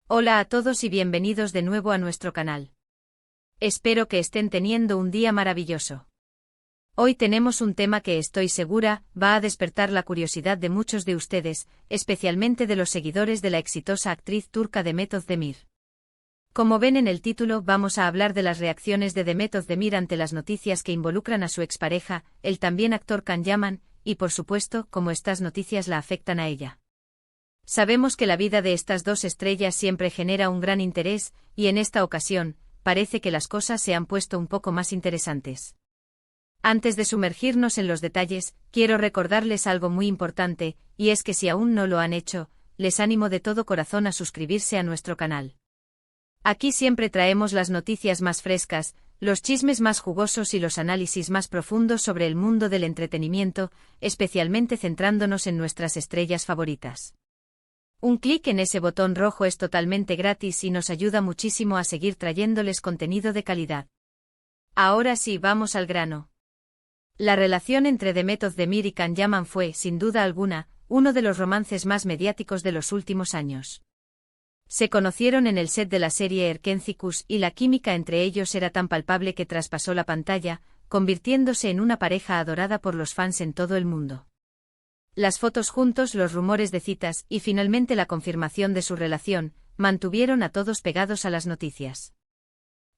Hola a todos y bienvenidos de nuevo a nuestro canal. Espero que estén teniendo un día maravilloso. Hoy tenemos un tema que estoy segura va a despertar la curiosidad de muchos de ustedes, especialmente de los seguidores de la exitosa actriz turca Demet Özdemir. Como ven en el título, vamos a hablar de las reacciones de Demet Özdemir ante las noticias que involucran a su expareja, el también actor Can Yaman, y por supuesto, cómo estas noticias la afectan a ella. Sabemos que la vida de estas dos estrellas siempre genera un gran interés, y en esta ocasión, parece que las cosas se han puesto un poco más interesantes. Antes de sumergirnos en los detalles, quiero recordarles algo muy importante, y es que si aún no lo han hecho, les animo de todo corazón a suscribirse a nuestro canal. Aquí siempre traemos las noticias más frescas, los chismes más jugosos y los análisis más profundos sobre el mundo del entretenimiento, especialmente centrándonos en nuestras estrellas favoritas. Un clic en ese botón rojo es totalmente gratis y nos ayuda muchísimo a seguir trayéndoles contenido de calidad. Ahora sí, vamos al grano. La relación entre Demet Özdemir y Can Yaman fue, sin duda alguna, uno de los romances más mediáticos de los últimos años. Se conocieron en el set de la serie Erkencikus y la química entre ellos era tan palpable que traspasó la pantalla, convirtiéndose en una pareja adorada por los fans en todo el mundo. Las fotos juntos, los rumores de citas y finalmente la confirmación de su relación, mantuvieron a todos pegados a las noticias.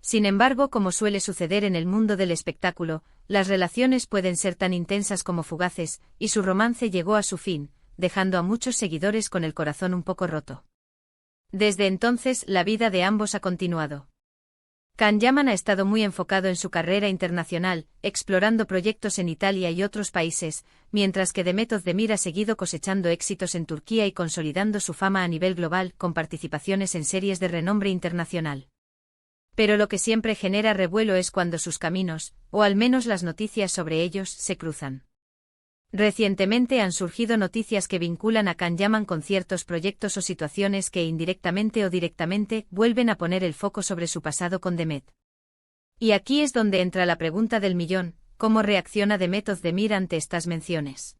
Sin embargo, como suele suceder en el mundo del espectáculo, las relaciones pueden ser tan intensas como fugaces, y su romance llegó a su fin, dejando a muchos seguidores con el corazón un poco roto. Desde entonces, la vida de ambos ha continuado. Can Yaman ha estado muy enfocado en su carrera internacional, explorando proyectos en Italia y otros países, mientras que Demet Özdemir ha seguido cosechando éxitos en Turquía y consolidando su fama a nivel global con participaciones en series de renombre internacional. Pero lo que siempre genera revuelo es cuando sus caminos, o al menos las noticias sobre ellos, se cruzan. Recientemente han surgido noticias que vinculan a Can Yaman con ciertos proyectos o situaciones que indirectamente o directamente vuelven a poner el foco sobre su pasado con Demet. Y aquí es donde entra la pregunta del millón: ¿cómo reacciona Demet Özdemir ante estas menciones?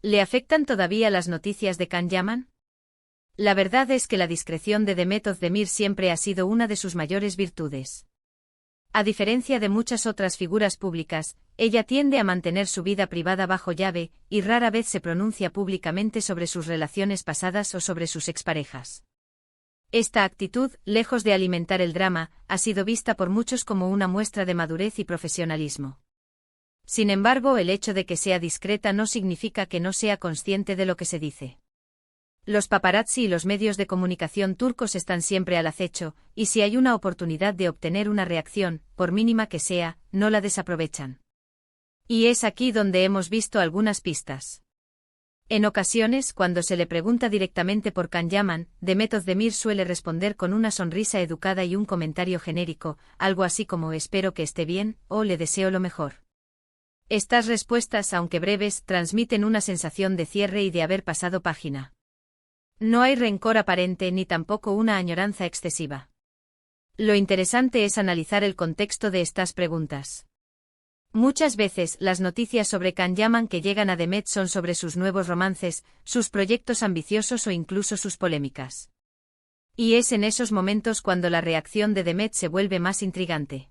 ¿Le afectan todavía las noticias de Can Yaman? La verdad es que la discreción de Demet Özdemir siempre ha sido una de sus mayores virtudes. A diferencia de muchas otras figuras públicas, ella tiende a mantener su vida privada bajo llave, y rara vez se pronuncia públicamente sobre sus relaciones pasadas o sobre sus exparejas. Esta actitud, lejos de alimentar el drama, ha sido vista por muchos como una muestra de madurez y profesionalismo. Sin embargo, el hecho de que sea discreta no significa que no sea consciente de lo que se dice. Los paparazzi y los medios de comunicación turcos están siempre al acecho, y si hay una oportunidad de obtener una reacción, por mínima que sea, no la desaprovechan. Y es aquí donde hemos visto algunas pistas. En ocasiones, cuando se le pregunta directamente por Can Yaman, Demet Özdemir suele responder con una sonrisa educada y un comentario genérico, algo así como «espero que esté bien» o «le deseo lo mejor». Estas respuestas, aunque breves, transmiten una sensación de cierre y de haber pasado página. No hay rencor aparente ni tampoco una añoranza excesiva. Lo interesante es analizar el contexto de estas preguntas. Muchas veces, las noticias sobre Can Yaman que llegan a Demet son sobre sus nuevos romances, sus proyectos ambiciosos o incluso sus polémicas. Y es en esos momentos cuando la reacción de Demet se vuelve más intrigante.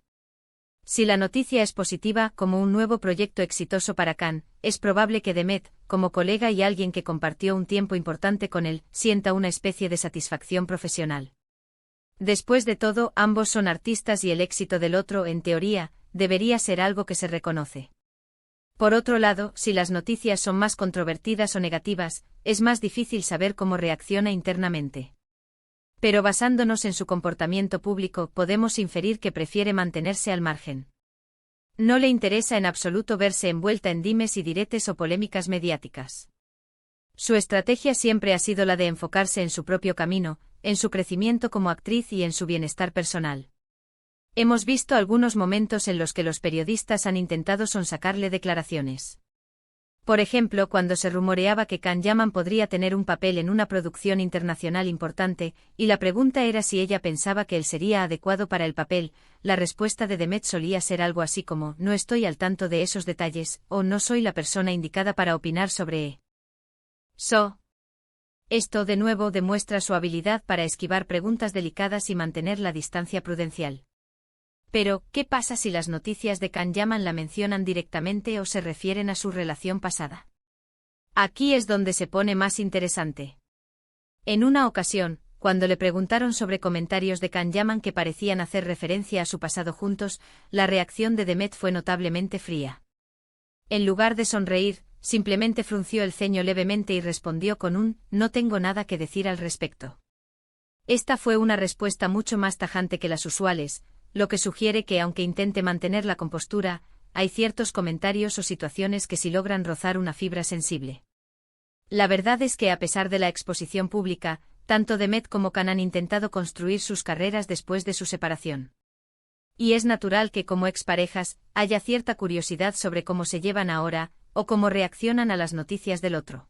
Si la noticia es positiva, como un nuevo proyecto exitoso para Can, es probable que Demet, como colega y alguien que compartió un tiempo importante con él, sienta una especie de satisfacción profesional. Después de todo, ambos son artistas y el éxito del otro, en teoría, debería ser algo que se reconoce. Por otro lado, si las noticias son más controvertidas o negativas, es más difícil saber cómo reacciona internamente. Pero basándonos en su comportamiento público, podemos inferir que prefiere mantenerse al margen. No le interesa en absoluto verse envuelta en dimes y diretes o polémicas mediáticas. Su estrategia siempre ha sido la de enfocarse en su propio camino, en su crecimiento como actriz y en su bienestar personal. Hemos visto algunos momentos en los que los periodistas han intentado sonsacarle declaraciones. Por ejemplo, cuando se rumoreaba que Can Yaman podría tener un papel en una producción internacional importante, y la pregunta era si ella pensaba que él sería adecuado para el papel, la respuesta de Demet solía ser algo así como «no estoy al tanto de esos detalles» o «no soy la persona indicada para opinar sobre eso». Esto de nuevo demuestra su habilidad para esquivar preguntas delicadas y mantener la distancia prudencial. Pero, ¿qué pasa si las noticias de Can Yaman la mencionan directamente o se refieren a su relación pasada? Aquí es donde se pone más interesante. En una ocasión, cuando le preguntaron sobre comentarios de Can Yaman que parecían hacer referencia a su pasado juntos, la reacción de Demet fue notablemente fría. En lugar de sonreír, simplemente frunció el ceño levemente y respondió con un «no tengo nada que decir al respecto». Esta fue una respuesta mucho más tajante que las usuales, lo que sugiere que aunque intente mantener la compostura, hay ciertos comentarios o situaciones que sí logran rozar una fibra sensible. La verdad es que a pesar de la exposición pública, tanto Demet como Can han intentado construir sus carreras después de su separación. Y es natural que como exparejas, haya cierta curiosidad sobre cómo se llevan ahora, o cómo reaccionan a las noticias del otro.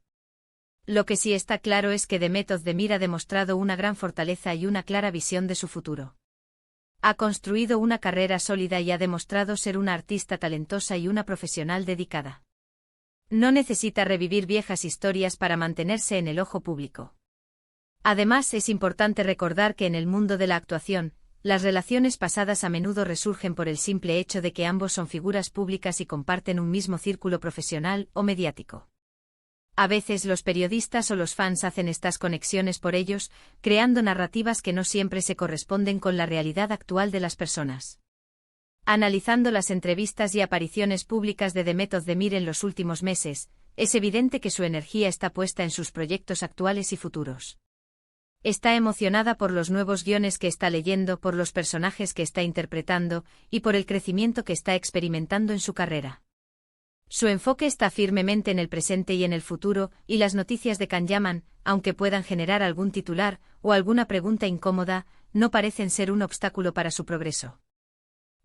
Lo que sí está claro es que Demet Özdemir ha demostrado una gran fortaleza y una clara visión de su futuro. Ha construido una carrera sólida y ha demostrado ser una artista talentosa y una profesional dedicada. No necesita revivir viejas historias para mantenerse en el ojo público. Además, es importante recordar que en el mundo de la actuación, las relaciones pasadas a menudo resurgen por el simple hecho de que ambos son figuras públicas y comparten un mismo círculo profesional o mediático. A veces los periodistas o los fans hacen estas conexiones por ellos, creando narrativas que no siempre se corresponden con la realidad actual de las personas. Analizando las entrevistas y apariciones públicas de Demet Özdemir en los últimos meses, es evidente que su energía está puesta en sus proyectos actuales y futuros. Está emocionada por los nuevos guiones que está leyendo, por los personajes que está interpretando, y por el crecimiento que está experimentando en su carrera. Su enfoque está firmemente en el presente y en el futuro, y las noticias de Can Yaman, aunque puedan generar algún titular o alguna pregunta incómoda, no parecen ser un obstáculo para su progreso.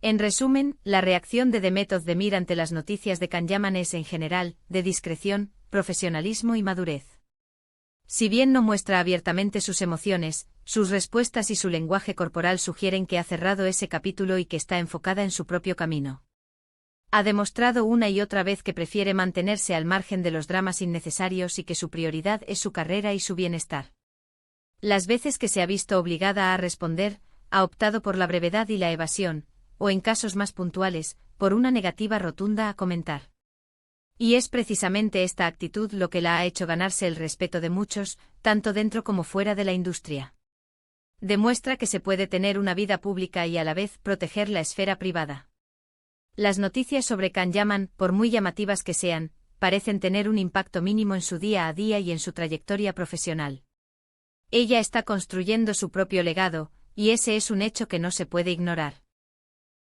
En resumen, la reacción de Demet Özdemir ante las noticias de Can Yaman es en general, de discreción, profesionalismo y madurez. Si bien no muestra abiertamente sus emociones, sus respuestas y su lenguaje corporal sugieren que ha cerrado ese capítulo y que está enfocada en su propio camino. Ha demostrado una y otra vez que prefiere mantenerse al margen de los dramas innecesarios y que su prioridad es su carrera y su bienestar. Las veces que se ha visto obligada a responder, ha optado por la brevedad y la evasión, o en casos más puntuales, por una negativa rotunda a comentar. Y es precisamente esta actitud lo que la ha hecho ganarse el respeto de muchos, tanto dentro como fuera de la industria. Demuestra que se puede tener una vida pública y a la vez proteger la esfera privada. Las noticias sobre Can Yaman, por muy llamativas que sean, parecen tener un impacto mínimo en su día a día y en su trayectoria profesional. Ella está construyendo su propio legado, y ese es un hecho que no se puede ignorar.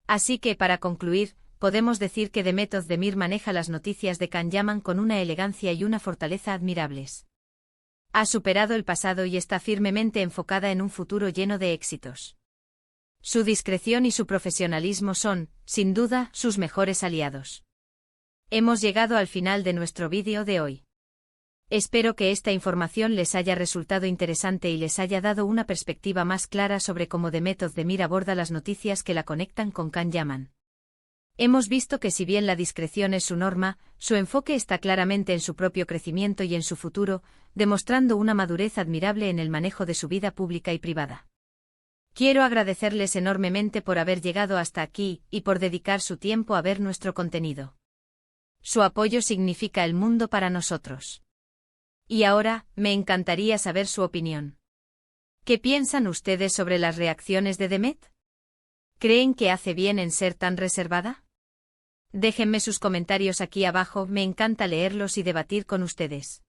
Así que, para concluir, podemos decir que Demet Özdemir maneja las noticias de Can Yaman con una elegancia y una fortaleza admirables. Ha superado el pasado y está firmemente enfocada en un futuro lleno de éxitos. Su discreción y su profesionalismo son, sin duda, sus mejores aliados. Hemos llegado al final de nuestro vídeo de hoy. Espero que esta información les haya resultado interesante y les haya dado una perspectiva más clara sobre cómo Demet Özdemir aborda las noticias que la conectan con Can Yaman. Hemos visto que si bien la discreción es su norma, su enfoque está claramente en su propio crecimiento y en su futuro, demostrando una madurez admirable en el manejo de su vida pública y privada. Quiero agradecerles enormemente por haber llegado hasta aquí y por dedicar su tiempo a ver nuestro contenido. Su apoyo significa el mundo para nosotros. Y ahora, me encantaría saber su opinión. ¿Qué piensan ustedes sobre las reacciones de Demet? ¿Creen que hace bien en ser tan reservada? Déjenme sus comentarios aquí abajo, me encanta leerlos y debatir con ustedes.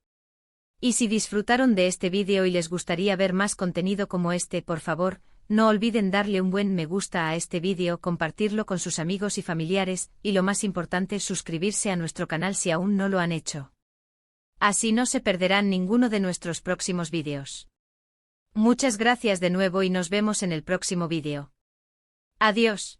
Y si disfrutaron de este vídeo y les gustaría ver más contenido como este, por favor, no olviden darle un buen me gusta a este vídeo, compartirlo con sus amigos y familiares, y lo más importante, suscribirse a nuestro canal si aún no lo han hecho. Así no se perderán ninguno de nuestros próximos vídeos. Muchas gracias de nuevo y nos vemos en el próximo vídeo. Adiós.